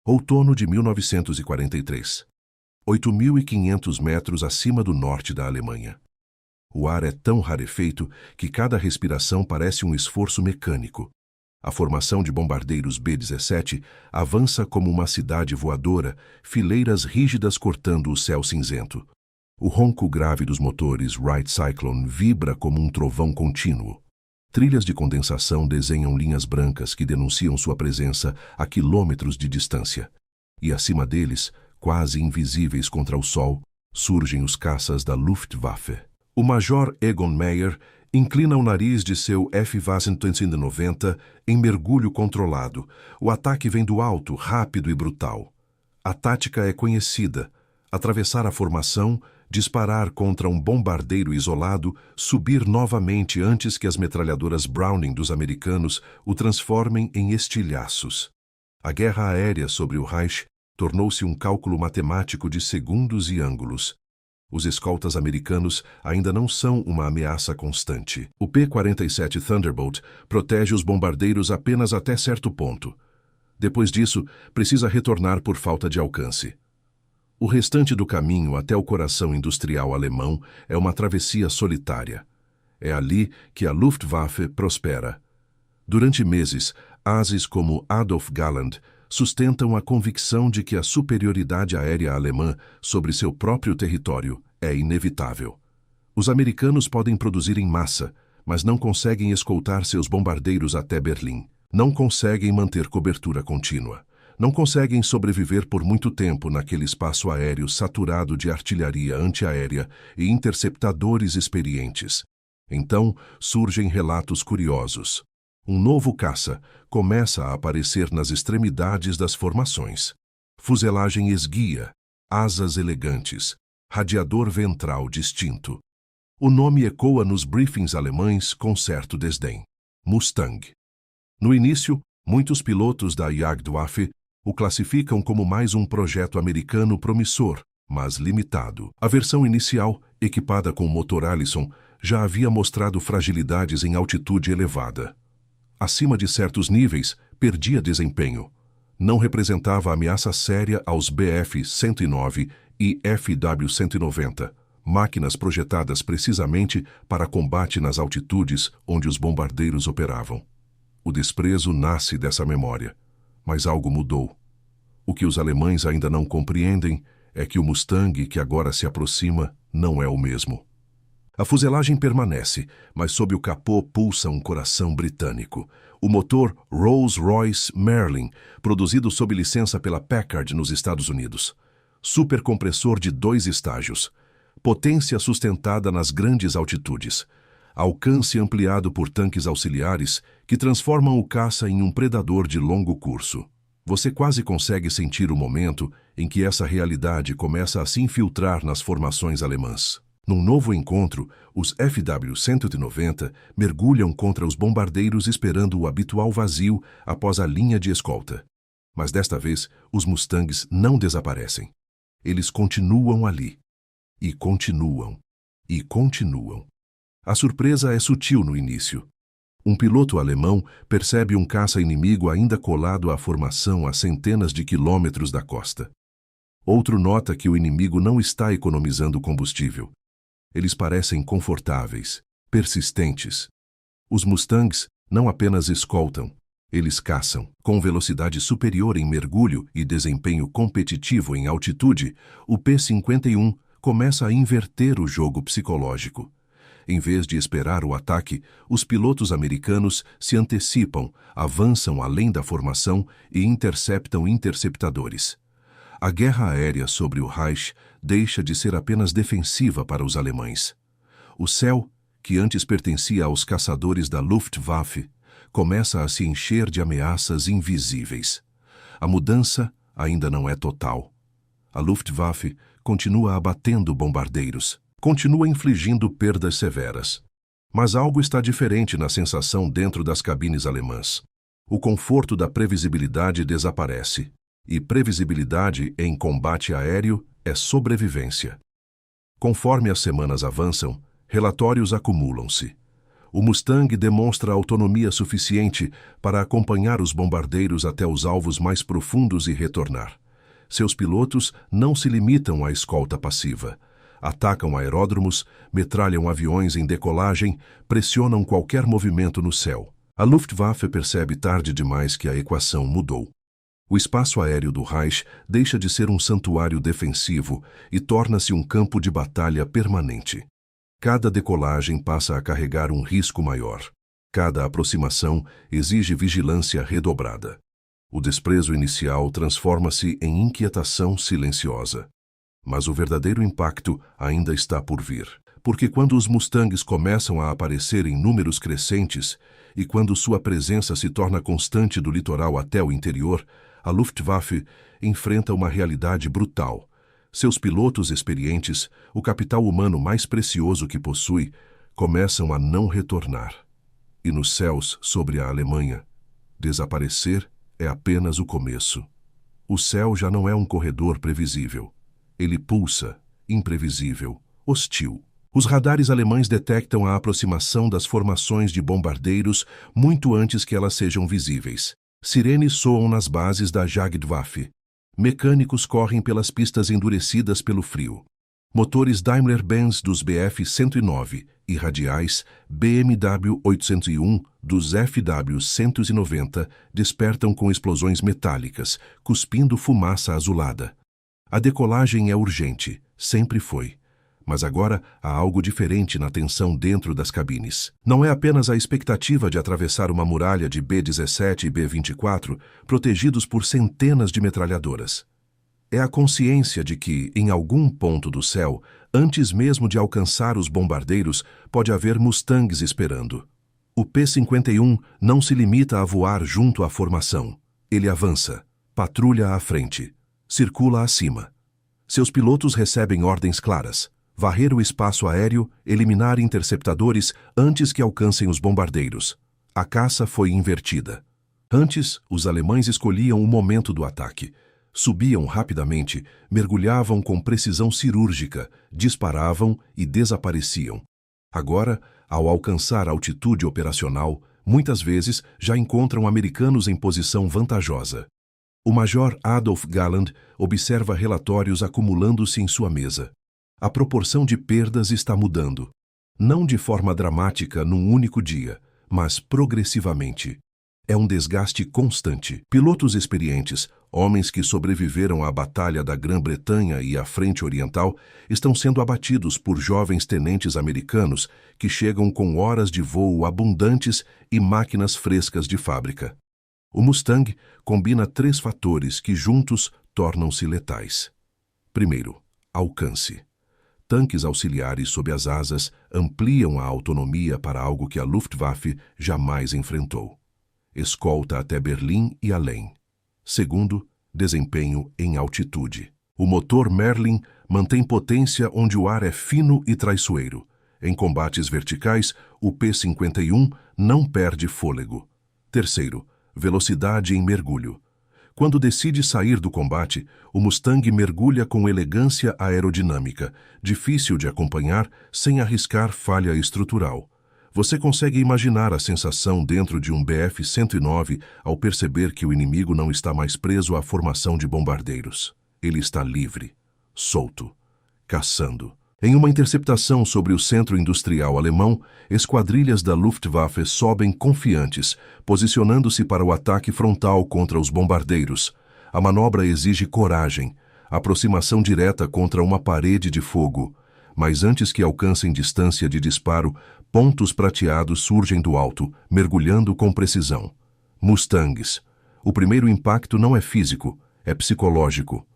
Outono de 1943. 8.500 metros acima do norte da Alemanha. O ar é tão rarefeito que cada respiração parece um esforço mecânico. A formação de bombardeiros B-17 avança como uma cidade voadora, fileiras rígidas cortando o céu cinzento. O ronco grave dos motores Wright Cyclone vibra como um trovão contínuo. Trilhas de condensação desenham linhas brancas que denunciam sua presença a quilômetros de distância. E acima deles, quase invisíveis contra o sol, surgem os caças da Luftwaffe. O Major Egon Meyer inclina o nariz de seu F-190 em mergulho controlado. O ataque vem do alto, rápido e brutal. A tática é conhecida: atravessar a formação, disparar contra um bombardeiro isolado, subir novamente antes que as metralhadoras Browning dos americanos o transformem em estilhaços. A guerra aérea sobre o Reich tornou-se um cálculo matemático de segundos e ângulos. Os escoltas americanos ainda não são uma ameaça constante. O P-47 Thunderbolt protege os bombardeiros apenas até certo ponto. Depois disso, precisa retornar por falta de alcance. O restante do caminho até o coração industrial alemão é uma travessia solitária. É ali que a Luftwaffe prospera. Durante meses, ases como Adolf Galland sustentam a convicção de que a superioridade aérea alemã sobre seu próprio território é inevitável. Os americanos podem produzir em massa, mas não conseguem escoltar seus bombardeiros até Berlim. Não conseguem manter cobertura contínua. Não conseguem sobreviver por muito tempo naquele espaço aéreo saturado de artilharia antiaérea e interceptadores experientes. Então surgem relatos curiosos. Um novo caça começa a aparecer nas extremidades das formações. Fuselagem esguia, asas elegantes, radiador ventral distinto. O nome ecoa nos briefings alemães com certo desdém. Mustang. No início, muitos pilotos da Jagdwaffe o classificam como mais um projeto americano promissor, mas limitado. A versão inicial, equipada com motor Allison, já havia mostrado fragilidades em altitude elevada. Acima de certos níveis, perdia desempenho. Não representava ameaça séria aos Bf-109 e FW-190, máquinas projetadas precisamente para combate nas altitudes onde os bombardeiros operavam. O desprezo nasce dessa memória, mas algo mudou. O que os alemães ainda não compreendem é que o Mustang que agora se aproxima não é o mesmo. A fuselagem permanece, mas sob o capô pulsa um coração britânico. O motor Rolls-Royce Merlin, produzido sob licença pela Packard nos Estados Unidos. Supercompressor de 2 estágios. Potência sustentada nas grandes altitudes. Alcance ampliado por tanques auxiliares que transformam o caça em um predador de longo curso. Você quase consegue sentir o momento em que essa realidade começa a se infiltrar nas formações alemãs. Num novo encontro, os FW-190 mergulham contra os bombardeiros esperando o habitual vazio após a linha de escolta. Mas desta vez, os Mustangs não desaparecem. Eles continuam ali. E continuam. E continuam. A surpresa é sutil no início. Um piloto alemão percebe um caça inimigo ainda colado à formação a centenas de quilômetros da costa. Outro nota que o inimigo não está economizando combustível. Eles parecem confortáveis, persistentes. Os Mustangs não apenas escoltam, eles caçam. Com velocidade superior em mergulho e desempenho competitivo em altitude, o P-51 começa a inverter o jogo psicológico. Em vez de esperar o ataque, os pilotos americanos se antecipam, avançam além da formação e interceptam interceptadores. A guerra aérea sobre o Reich deixa de ser apenas defensiva para os alemães. O céu, que antes pertencia aos caçadores da Luftwaffe, começa a se encher de ameaças invisíveis. A mudança ainda não é total. A Luftwaffe continua abatendo bombardeiros, continua infligindo perdas severas. Mas algo está diferente na sensação dentro das cabines alemãs. O conforto da previsibilidade desaparece. E previsibilidade em combate aéreo é sobrevivência. Conforme as semanas avançam, relatórios acumulam-se. O Mustang demonstra autonomia suficiente para acompanhar os bombardeiros até os alvos mais profundos e retornar. Seus pilotos não se limitam à escolta passiva. Atacam aeródromos, metralham aviões em decolagem, pressionam qualquer movimento no céu. A Luftwaffe percebe tarde demais que a equação mudou. O espaço aéreo do Reich deixa de ser um santuário defensivo e torna-se um campo de batalha permanente. Cada decolagem passa a carregar um risco maior. Cada aproximação exige vigilância redobrada. O desprezo inicial transforma-se em inquietação silenciosa. Mas o verdadeiro impacto ainda está por vir. Porque quando os Mustangs começam a aparecer em números crescentes e quando sua presença se torna constante do litoral até o interior, a Luftwaffe enfrenta uma realidade brutal. Seus pilotos experientes, o capital humano mais precioso que possui, começam a não retornar. E nos céus sobre a Alemanha, desaparecer é apenas o começo. O céu já não é um corredor previsível. Ele pulsa, imprevisível, hostil. Os radares alemães detectam a aproximação das formações de bombardeiros muito antes que elas sejam visíveis. Sirenes soam nas bases da Jagdwaffe. Mecânicos correm pelas pistas endurecidas pelo frio. Motores Daimler-Benz dos Bf-109 e radiais BMW 801 dos FW-190 despertam com explosões metálicas, cuspindo fumaça azulada. A decolagem é urgente, sempre foi. Mas agora há algo diferente na tensão dentro das cabines. Não é apenas a expectativa de atravessar uma muralha de B-17 e B-24 protegidos por centenas de metralhadoras. É a consciência de que, em algum ponto do céu, antes mesmo de alcançar os bombardeiros, pode haver Mustangs esperando. O P-51 não se limita a voar junto à formação. Ele avança, patrulha à frente, circula acima. Seus pilotos recebem ordens claras: varrer o espaço aéreo, eliminar interceptadores antes que alcancem os bombardeiros. A caça foi invertida. Antes, os alemães escolhiam o momento do ataque. Subiam rapidamente, mergulhavam com precisão cirúrgica, disparavam e desapareciam. Agora, ao alcançar altitude operacional, muitas vezes já encontram americanos em posição vantajosa. O major Adolf Galland observa relatórios acumulando-se em sua mesa. A proporção de perdas está mudando. Não de forma dramática num único dia, mas progressivamente. É um desgaste constante. Pilotos experientes, homens que sobreviveram à Batalha da Grã-Bretanha e à Frente Oriental, estão sendo abatidos por jovens tenentes americanos que chegam com horas de voo abundantes e máquinas frescas de fábrica. O Mustang combina 3 fatores que juntos tornam-se letais. Primeiro, alcance. Tanques auxiliares sob as asas ampliam a autonomia para algo que a Luftwaffe jamais enfrentou. Escolta até Berlim e além. Segundo, desempenho em altitude. O motor Merlin mantém potência onde o ar é fino e traiçoeiro. Em combates verticais, o P-51 não perde fôlego. Terceiro, velocidade em mergulho. Quando decide sair do combate, o Mustang mergulha com elegância aerodinâmica, difícil de acompanhar sem arriscar falha estrutural. Você consegue imaginar a sensação dentro de um Bf-109 ao perceber que o inimigo não está mais preso à formação de bombardeiros. Ele está livre, solto, caçando. Em uma interceptação sobre o centro industrial alemão, esquadrilhas da Luftwaffe sobem confiantes, posicionando-se para o ataque frontal contra os bombardeiros. A manobra exige coragem, aproximação direta contra uma parede de fogo. Mas antes que alcancem distância de disparo, pontos prateados surgem do alto, mergulhando com precisão. Mustangs. O primeiro impacto não é físico, é psicológico.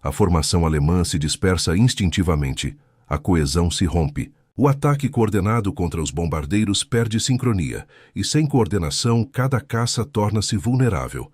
A formação alemã se dispersa instintivamente. A coesão se rompe. O ataque coordenado contra os bombardeiros perde sincronia, e sem coordenação, cada caça torna-se vulnerável.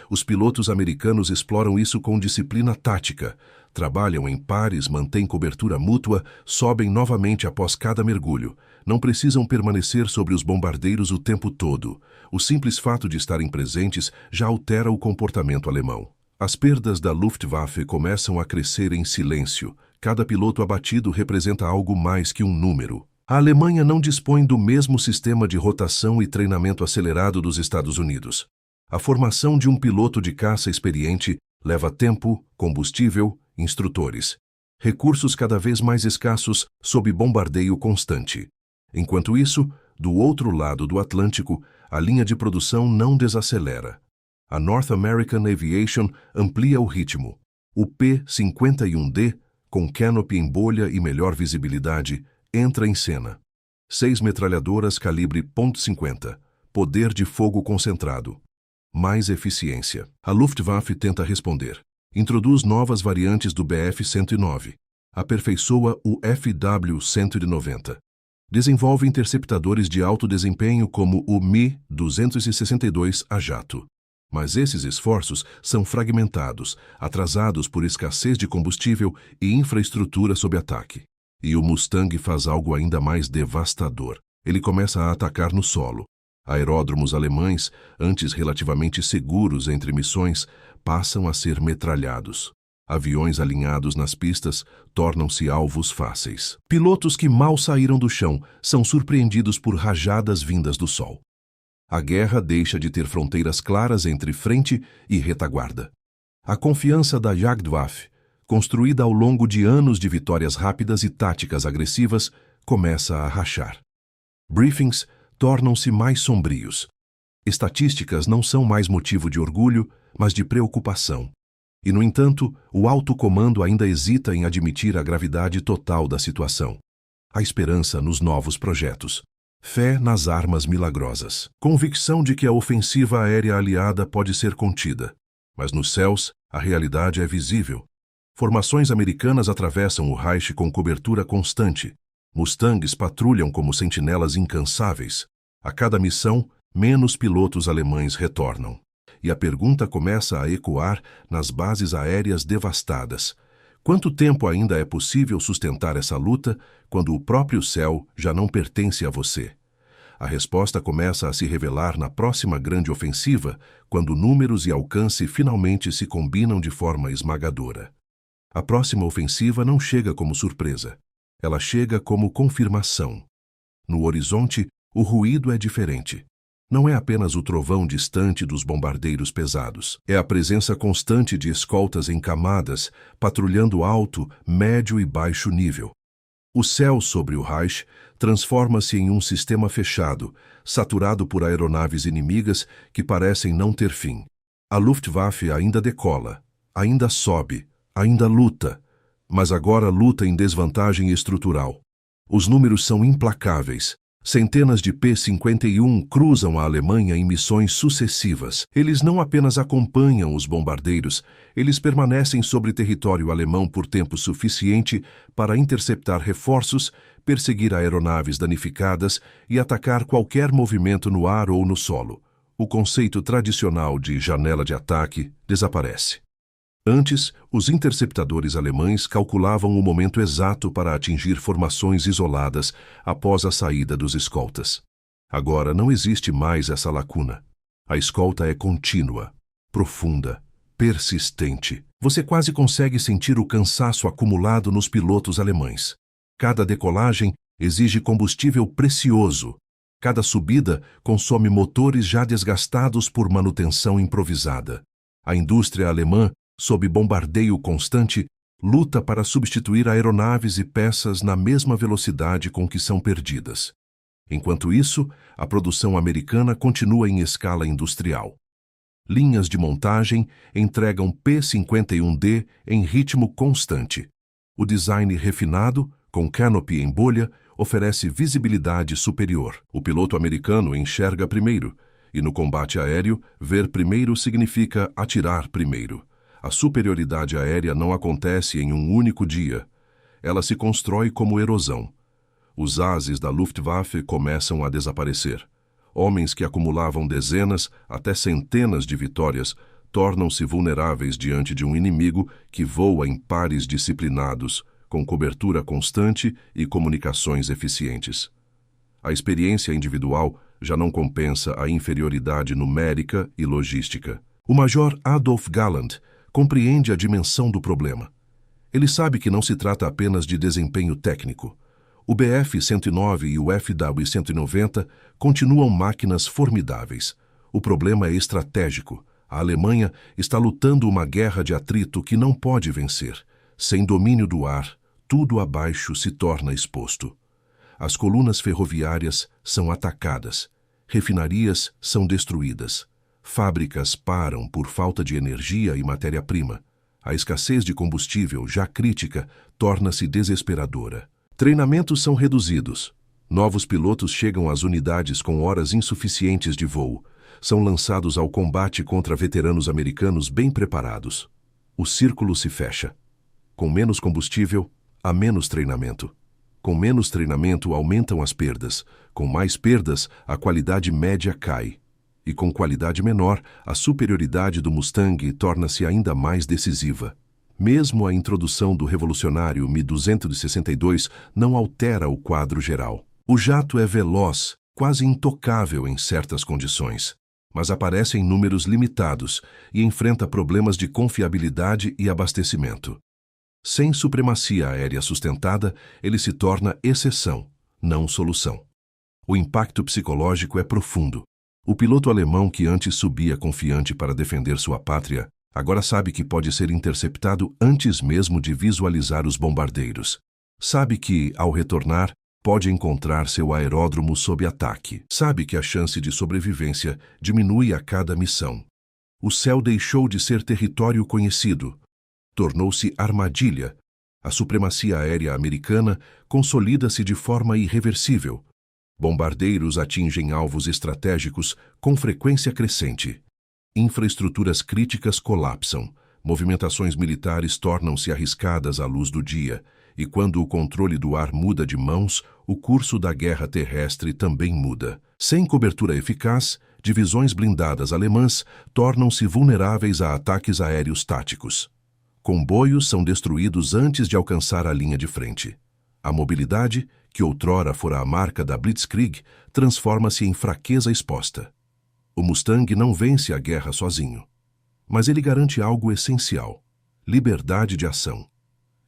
Os pilotos americanos exploram isso com disciplina tática. Trabalham em pares, mantêm cobertura mútua, sobem novamente após cada mergulho. Não precisam permanecer sobre os bombardeiros o tempo todo. O simples fato de estarem presentes já altera o comportamento alemão. As perdas da Luftwaffe começam a crescer em silêncio. Cada piloto abatido representa algo mais que um número. A Alemanha não dispõe do mesmo sistema de rotação e treinamento acelerado dos Estados Unidos. A formação de um piloto de caça experiente leva tempo, combustível, instrutores. Recursos cada vez mais escassos sob bombardeio constante. Enquanto isso, do outro lado do Atlântico, a linha de produção não desacelera. A North American Aviation amplia o ritmo. O P-51D, com canopy em bolha e melhor visibilidade, entra em cena. 6 metralhadoras calibre .50, poder de fogo concentrado. Mais eficiência. A Luftwaffe tenta responder. Introduz novas variantes do Bf-109. Aperfeiçoa o FW-190. Desenvolve interceptadores de alto desempenho como o Mi-262 a jato. Mas esses esforços são fragmentados, atrasados por escassez de combustível e infraestrutura sob ataque. E o Mustang faz algo ainda mais devastador. Ele começa a atacar no solo. Aeródromos alemães, antes relativamente seguros entre missões, passam a ser metralhados. Aviões alinhados nas pistas tornam-se alvos fáceis. Pilotos que mal saíram do chão são surpreendidos por rajadas vindas do sol. A guerra deixa de ter fronteiras claras entre frente e retaguarda. A confiança da Jagdwaffe, construída ao longo de anos de vitórias rápidas e táticas agressivas, começa a rachar. Briefings tornam-se mais sombrios. Estatísticas não são mais motivo de orgulho, mas de preocupação. E, no entanto, o alto comando ainda hesita em admitir a gravidade total da situação. Há esperança nos novos projetos. Fé nas armas milagrosas. Convicção de que a ofensiva aérea aliada pode ser contida. Mas nos céus, a realidade é visível. Formações americanas atravessam o Reich com cobertura constante. Mustangs patrulham como sentinelas incansáveis. A cada missão, menos pilotos alemães retornam. E a pergunta começa a ecoar nas bases aéreas devastadas. Quanto tempo ainda é possível sustentar essa luta quando o próprio céu já não pertence a você? A resposta começa a se revelar na próxima grande ofensiva, quando números e alcance finalmente se combinam de forma esmagadora. A próxima ofensiva não chega como surpresa. Ela chega como confirmação. No horizonte, o ruído é diferente. Não é apenas o trovão distante dos bombardeiros pesados. É a presença constante de escoltas em camadas, patrulhando alto, médio e baixo nível. O céu sobre o Reich transforma-se em um sistema fechado, saturado por aeronaves inimigas que parecem não ter fim. A Luftwaffe ainda decola, ainda sobe, ainda luta, mas agora luta em desvantagem estrutural. Os números são implacáveis. Centenas de P-51 cruzam a Alemanha em missões sucessivas. Eles não apenas acompanham os bombardeiros, eles permanecem sobre território alemão por tempo suficiente para interceptar reforços, perseguir aeronaves danificadas e atacar qualquer movimento no ar ou no solo. O conceito tradicional de janela de ataque desaparece. Antes, os interceptadores alemães calculavam o momento exato para atingir formações isoladas após a saída dos escoltas. Agora não existe mais essa lacuna. A escolta é contínua, profunda, persistente. Você quase consegue sentir o cansaço acumulado nos pilotos alemães. Cada decolagem exige combustível precioso. Cada subida consome motores já desgastados por manutenção improvisada. A indústria alemã, sob bombardeio constante, luta para substituir aeronaves e peças na mesma velocidade com que são perdidas. Enquanto isso, a produção americana continua em escala industrial. Linhas de montagem entregam P-51D em ritmo constante. O design refinado, com canopy em bolha, oferece visibilidade superior. O piloto americano enxerga primeiro, e no combate aéreo, ver primeiro significa atirar primeiro. A superioridade aérea não acontece em um único dia. Ela se constrói como erosão. Os ases da Luftwaffe começam a desaparecer. Homens que acumulavam dezenas até centenas de vitórias tornam-se vulneráveis diante de um inimigo que voa em pares disciplinados, com cobertura constante e comunicações eficientes. A experiência individual já não compensa a inferioridade numérica e logística. O major Adolf Galland compreende a dimensão do problema. Ele sabe que não se trata apenas de desempenho técnico. O Bf-109 e o FW-190 continuam máquinas formidáveis. O problema é estratégico. A Alemanha está lutando uma guerra de atrito que não pode vencer. Sem domínio do ar, tudo abaixo se torna exposto. As colunas ferroviárias são atacadas. Refinarias são destruídas. Fábricas param por falta de energia e matéria-prima. A escassez de combustível, já crítica, torna-se desesperadora. Treinamentos são reduzidos. Novos pilotos chegam às unidades com horas insuficientes de voo. São lançados ao combate contra veteranos americanos bem preparados. O círculo se fecha. Com menos combustível, há menos treinamento. Com menos treinamento, aumentam as perdas. Com mais perdas, a qualidade média cai. E com qualidade menor, a superioridade do Mustang torna-se ainda mais decisiva. Mesmo a introdução do revolucionário Mi-262 não altera o quadro geral. O jato é veloz, quase intocável em certas condições, mas aparece em números limitados e enfrenta problemas de confiabilidade e abastecimento. Sem supremacia aérea sustentada, ele se torna exceção, não solução. O impacto psicológico é profundo. O piloto alemão que antes subia confiante para defender sua pátria, agora sabe que pode ser interceptado antes mesmo de visualizar os bombardeiros. Sabe que, ao retornar, pode encontrar seu aeródromo sob ataque. Sabe que a chance de sobrevivência diminui a cada missão. O céu deixou de ser território conhecido. Tornou-se armadilha. A supremacia aérea americana consolida-se de forma irreversível. Bombardeiros atingem alvos estratégicos com frequência crescente. Infraestruturas críticas colapsam, movimentações militares tornam-se arriscadas à luz do dia, e quando o controle do ar muda de mãos, o curso da guerra terrestre também muda. Sem cobertura eficaz, divisões blindadas alemãs tornam-se vulneráveis a ataques aéreos táticos. Comboios são destruídos antes de alcançar a linha de frente. A mobilidade, que outrora fora a marca da Blitzkrieg, transforma-se em fraqueza exposta. O Mustang não vence a guerra sozinho, mas ele garante algo essencial: liberdade de ação,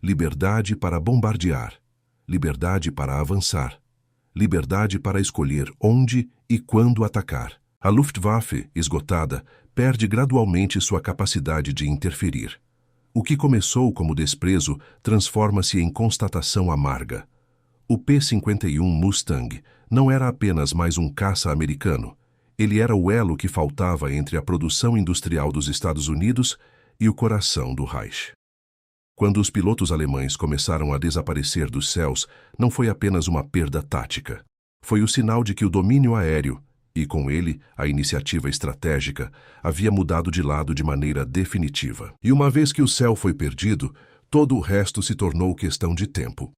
liberdade para bombardear, liberdade para avançar, liberdade para escolher onde e quando atacar. A Luftwaffe, esgotada, perde gradualmente sua capacidade de interferir. O que começou como desprezo transforma-se em constatação amarga. O P-51 Mustang não era apenas mais um caça americano. Ele era o elo que faltava entre a produção industrial dos Estados Unidos e o coração do Reich. Quando os pilotos alemães começaram a desaparecer dos céus, não foi apenas uma perda tática. Foi o sinal de que o domínio aéreo, e com ele a iniciativa estratégica, havia mudado de lado de maneira definitiva. E uma vez que o céu foi perdido, todo o resto se tornou questão de tempo.